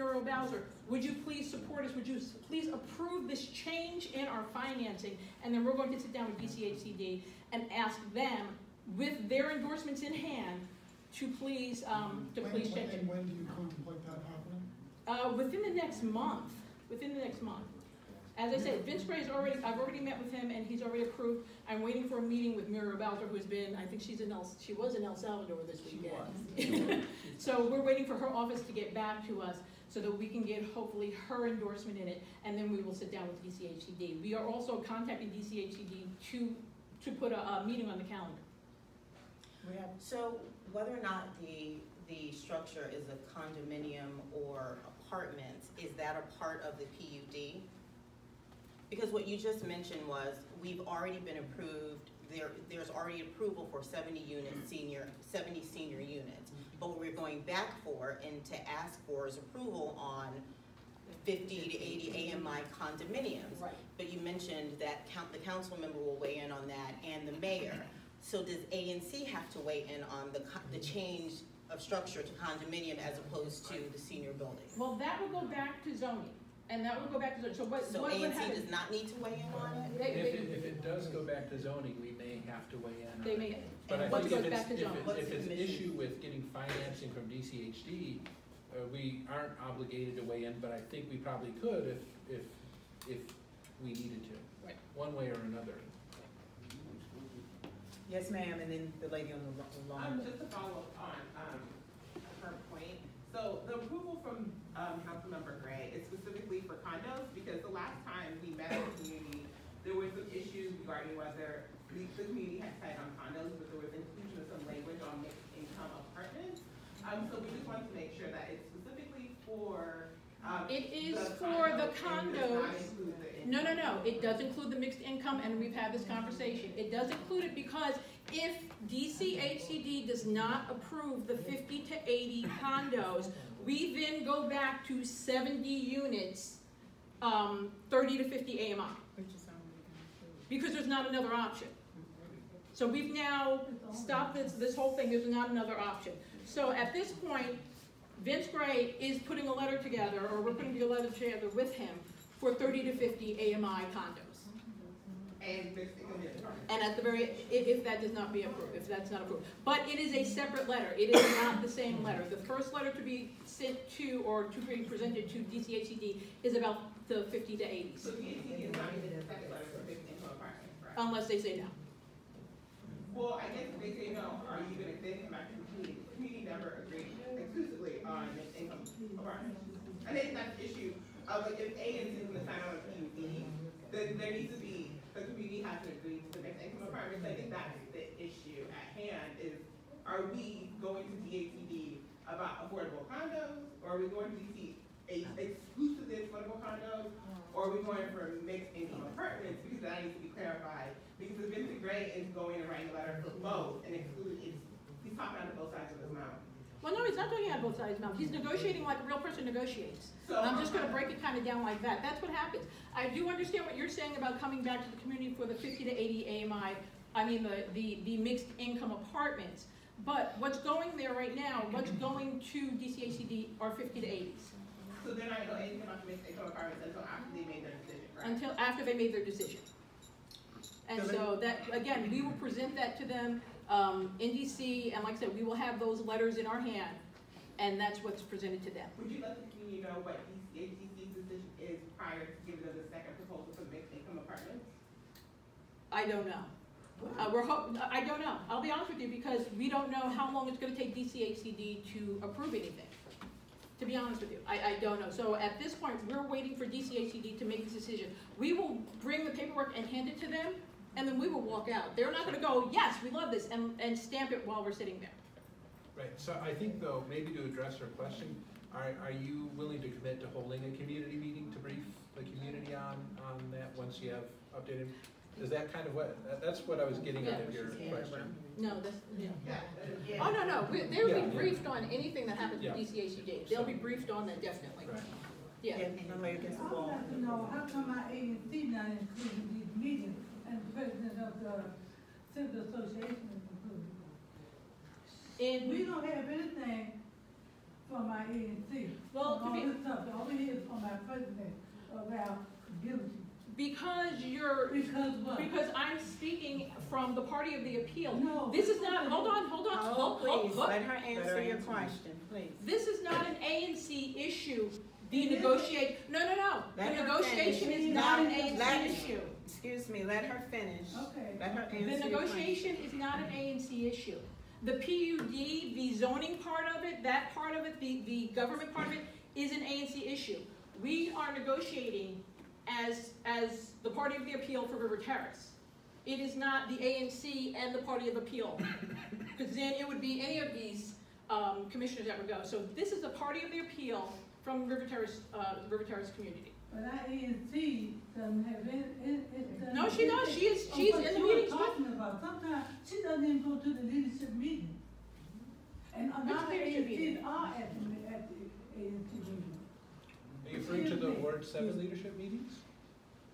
Muriel Bowser, would you please support us? Would you please approve this change in our financing? And then we're going to sit down with DCHCD and ask them, with their endorsements in hand, to please change it. And when do you contemplate that happening? Within the next month. Within the next month. As I said, Vince Gray I've already met with him and he's already approved. I'm waiting for a meeting with Muriel Bowser, who's been, I think she was in El Salvador this weekend. So we're waiting for her office to get back to us so that we can get hopefully her endorsement in it, and then we will sit down with DCHCD. We are also contacting DCHCD to put a meeting on the calendar. So whether or not the structure is a condominium or apartments, is that a part of the PUD? Because what you just mentioned was we've already been approved. There's already approval for 70 senior units. But what we're going back for and to ask for is approval on 50 to 80 AMI condominiums. Right. But you mentioned that the council member will weigh in on that and the mayor. So does ANC have to weigh in on the change of structure to condominium as opposed to the senior building? Well, that will go back to zoning. And that will go back to zoning. So what ANC does not need to weigh in on it? If it does go back to zoning, we may have to weigh in on it. They may. But I what think goes back to zoning? if it's an issue with getting financing from DCHD, we aren't obligated to weigh in, but I think we probably could if we needed to, right, one way or another. Yes, ma'am, and then the lady on the line. Just to follow up on her point. So the approval from Councilmember Gray is specifically for condos, because the last time we met as a community, there were some issues regarding whether the community had decided on condos, but there was inclusion of some language on mixed income apartments. So we just wanted to make sure that it's specifically for it is for the condos. No. It does include the mixed income, and we've had this conversation. It does include it because if DCHCD does not approve the 50 to 80 condos, we then go back to 70 units, 30 to 50 AMI. Because there's not another option. So we've now stopped this whole thing. There's not another option. So at this point, Vince Gray is putting a letter together, or we're putting a letter together with him for 30 to 50 AMI condos. And at the very, if that does not be approved, if that's not approved. But it is a separate letter. It is not the same letter. The first letter to be sent to, or to be presented to DCHCD is about the 50 to 80s. So DCHCD is not going to second letter for mixed income apartments, right? Unless they say no. Well, I guess if they say no, are you going to then come back to the community? The community never agreed exclusively on mixed income apartments. I think that's the issue. Like if ANC is going to sign on a PUD, then there needs to be, the community has to agree to the mixed income apartments. I think that's the issue at hand is, are we going to DHCD about affordable condos, or are we going to DC exclusively affordable condos, or are we going for mixed income apartments? Because that needs to be clarified. Because if Vincent Gray is going to write a letter for both and exclude, he's talking out of both sides of his mouth. Well, no, he's not talking out both sides of his mouth. He's negotiating like a real person negotiates. So, and I'm just going to break it kind of down like that. That's what happens. I do understand what you're saying about coming back to the community for the 50 to 80 AMI, I mean the mixed income apartments. But what's going there right now, what's going to DCHCD are 50 to 80s. So they're not going to know anything about the mixed income apartments until after they made their decision, right? Until after they made their decision. And so that, again, we will present that to them in DC, and like I said, we will have those letters in our hand, and that's what's presented to them. Would you let the community know what DCHCD's decision is prior to giving them the second proposal for mixed income apartments? I don't know. I don't know. I'll be honest with you, because we don't know how long it's going to take DCHCD to approve anything. To be honest with you, I don't know. So at this point, we're waiting for DCHCD to make this decision. We will bring the paperwork and hand it to them, and then we will walk out. They're not going to go, yes, we love this, and stamp it while we're sitting there. Right, so I think though, maybe to address her question, are you willing to commit to holding a community meeting to brief the community on that once you have updated? Is that kind of what, that's what I was getting out of your question? No, that's, yeah. Oh, no, they'll be briefed on anything that happens with DCHCD. They'll be briefed on that, definitely. Right. Yeah. And the lady against the wall. I would like to know, how come our ANC not including these meetings, and the president of the Civil Association is included? And we don't have anything from my ANC. Well, all to be- this stuff, all we hear is from our president about guilty. Because you're, Because what? because I'm speaking from the party of the appeal. No. This is not, hold on, Oh, please, hold. let her answer your answer. question, please. This is not an ANC issue. The It is. negotiate, no. The Let her negotiation finish. is not an Let- ANC issue. Excuse me, let her finish. Okay. Let her The answer your question. negotiation is not an ANC issue. The PUD, the zoning part of it, that part of it, the government part of it, is an ANC issue. We are negotiating as the party of the appeal for River Terrace. It is not the ANC and the party of appeal, because then it would be any of these commissioners that would go. So this is the party of the appeal from River Terrace community. But our ANC doesn't have it. No, she does. She's What in the you were meetings with. talking about, sometimes she doesn't even go to the leadership meeting. And a lot of leadership meeting? ANCs are at the ANC meeting. Are you referring to the Ward 7 leadership meetings?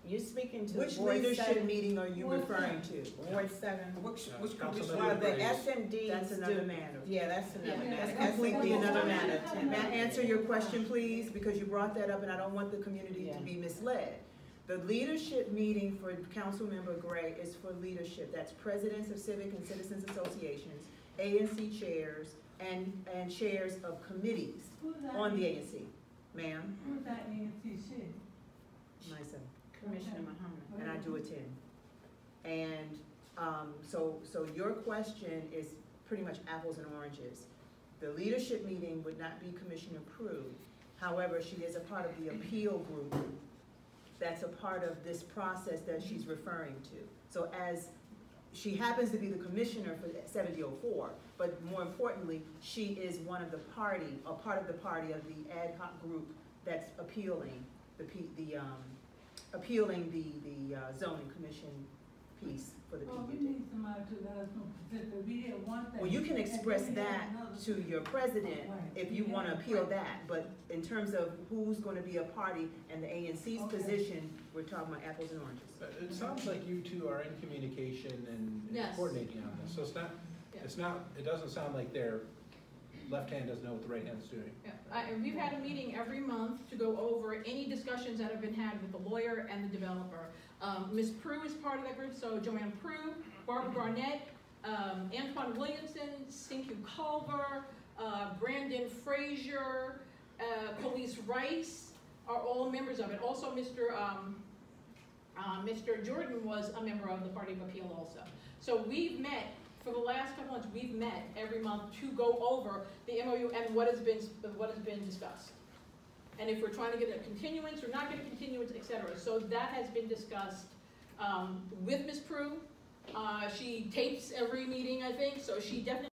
You're speaking to Which Ward leadership 7. meeting are you Ward referring to? Ward 7. Which Councilmember commission? Well, the Graves. SMDs That's another do- matter. Yeah, that's another Yeah, matter. That's completely SMDs another do- matter. May I answer your question, please? Because you brought that up and I don't want the community Yeah. to be misled. The leadership meeting for Councilmember Gray is for leadership. That's presidents of civic and citizens associations, ANC chairs, and chairs of committees Who's our on the ANC. Ma'am, Who's our ANC chair? myself, Commissioner Muhammad. and I do attend. And, so your question is pretty much apples and oranges. The leadership meeting would not be commission approved. However, she is a part of the appeal group that's a part of this process that she's referring to. So as, she happens to be the commissioner for 7004, but more importantly, she is one of the party, a part of the party of the ad hoc group that's appealing appealing the zoning commission piece for the Well, we PUD. need somebody to let us know, particularly, we hear one thing. Well, you can and express then we hear that another to thing. your president Right. if you wanna appeal that, but in terms of who's gonna be a party and the ANC's Okay. position, we're talking about apples and oranges. It sounds like you two are in communication and Yes. coordinating on this, so it's not, it doesn't sound like their left hand doesn't know what the right hand's doing. Yeah, and we've had a meeting every month to go over any discussions that have been had with the lawyer and the developer. Ms. Prue is part of that group, so Joanne Prue, Barbara Garnett, Antoine Williamson, Cinque Culver, Brandon Frazier, Police Rice are all members of it. Also, Mr. Jordan was a member of the Party of Appeal also. So we've met, for the last couple months, we've met every month to go over the MOU and what has been discussed. And if we're trying to get a continuance or not get a continuance, et cetera. So that has been discussed with Ms. Prue. She tapes every meeting, I think, so she definitely